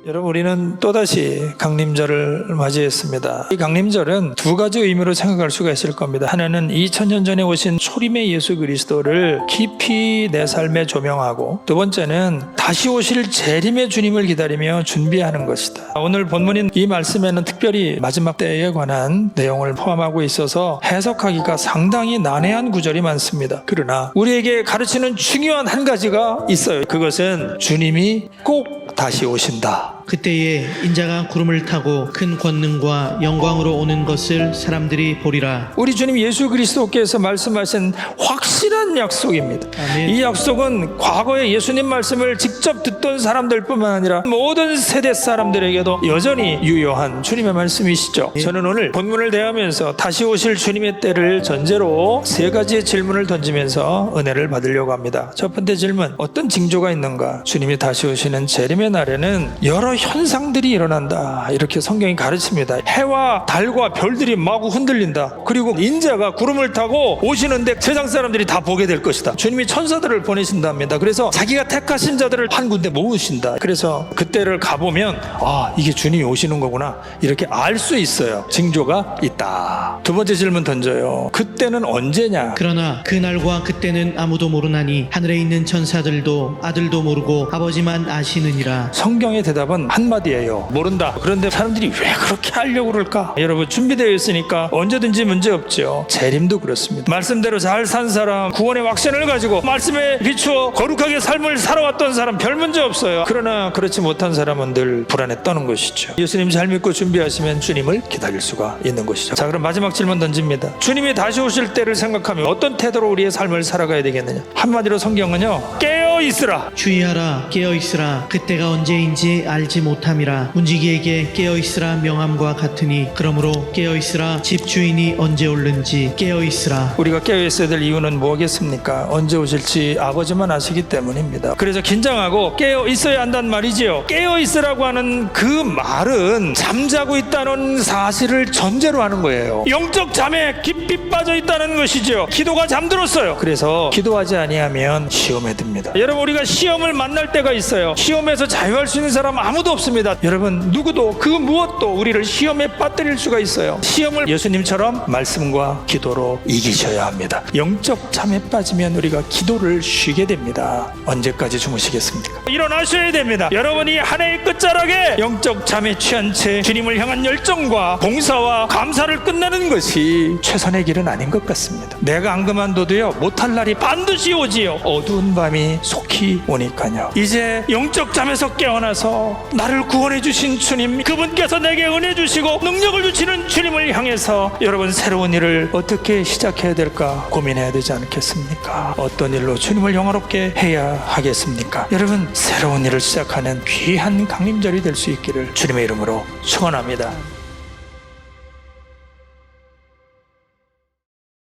여러분, 우리는 또다시 강림절을 맞이했습니다. 이 강림절은 두 가지 의미로 생각할 수가 있을 겁니다. 하나는 2000년 전에 오신 초림의 예수 그리스도를 깊이 내 삶에 조명하고, 두 번째는 다시 오실 재림의 주님을 기다리며 준비하는 것이다. 오늘 본문인 이 말씀에는 특별히 마지막 때에 관한 내용을 포함하고 있어서 해석하기가 상당히 난해한 구절이 많습니다. 그러나 우리에게 가르치는 중요한 한 가지가 있어요. 그것은 주님이 꼭 다시 오신다. 그때에 인자가 구름을 타고 큰 권능과 영광으로 오는 것을 사람들이 보리라. 우리 주님 예수 그리스도께서 말씀하신 확실한 약속입니다. 아멘. 이 약속은 과거에 예수님 말씀을 직접 듣던 사람들뿐만 아니라 모든 세대 사람들에게도 여전히 유효한 주님의 말씀이시죠. 저는 오늘 본문을 대하면서 다시 오실 주님의 때를 전제로 세 가지의 질문을 던지면서 은혜를 받으려고 합니다. 첫 번째 질문, 어떤 징조가 있는가? 주님이 다시 오시는 재림의 날에는 여러 현상들이 일어난다, 이렇게 성경이 가르칩니다. 해와 달과 별들이 마구 흔들린다. 그리고 인자가 구름을 타고 오시는데 세상 사람들이 다 보게 될 것이다. 주님이 천사들을 보내신답니다. 그래서 자기가 택하신 자들을 한 군데 모으신다. 그래서 그때를 가보면 이게 주님이 오시는 거구나, 이렇게 알 수 있어요. 징조가 있다. 두 번째 질문 던져요. 그때는 언제냐? 그러나 그날과 그때는 아무도 모르나니 하늘에 있는 천사들도 아들도 모르고 아버지만 아시느니라. 성경의 대답은 한마디예요. 모른다. 그런데 사람들이 왜 그렇게 하려고 그럴까? 여러분, 준비되어 있으니까 언제든지 문제 없죠. 재림도 그렇습니다. 말씀대로 잘 산 사람, 구원의 확신을 가지고 말씀에 비추어 거룩하게 삶을 살아왔던 사람 별 문제 없어요. 그러나 그렇지 못한 사람은 늘 불안에 떠는 것이죠. 예수님 잘 믿고 준비하시면 주님을 기다릴 수가 있는 것이죠. 자, 그럼 마지막 질문 던집니다. 주님이 다시 오실 때를 생각하며 어떤 태도로 우리의 삶을 살아가야 되겠느냐? 한마디로 성경은요, 깨어 있으라. 주의하라, 깨어있으라. 그때가 언제인지 알지 못함이라. 문지기에게 깨어있으라 명함과 같으니 그러므로 깨어있으라. 집주인이 언제 올는지 깨어있으라. 우리가 깨어있어야 될 이유는 뭐겠습니까? 언제 오실지 아버지만 아시기 때문입니다. 그래서 긴장하고 깨어있어야 한다는 말이지요. 깨어있으라고 하는 그 말은 잠자고 있다는 사실을 전제로 하는 거예요. 영적 잠에 깊이 빠져 있다는 것이죠. 기도가 잠들었어요. 그래서 기도하지 아니하면 시험에 듭니다. 여러분, 우리가 시험을 만날 때가 있어요. 시험에서 자유할 수 있는 사람 아무도 없습니다. 여러분, 누구도 그 무엇도 우리를 시험에 빠뜨릴 수가 있어요. 시험을 예수님처럼 말씀과 기도로 이기셔야 합니다. 영적 잠에 빠지면 우리가 기도를 쉬게 됩니다. 언제까지 주무시겠습니까? 일어나셔야 됩니다. 여러분이 한 해의 끝자락에 영적 잠에 취한 채 주님을 향한 열정과 봉사와 감사를 끝내는 것이 최선의 길은 아닌 것 같습니다. 내가 안 그만둬도요, 못할 날이 반드시 오지요. 어두운 밤이 속히 오니까요. 이제 영적 잠에서 깨어나서 나를 구원해 주신 주님, 그분께서 내게 은혜 주시고 능력을 주시는 주님을 향해서 여러분, 새로운 일을 어떻게 시작해야 될까 고민해야 되지 않겠습니까? 어떤 일로 주님을 영화롭게 해야 하겠습니까? 여러분, 새로운 일을 시작하는 귀한 강림절이 될 수 있기를 주님의 이름으로 축원합니다.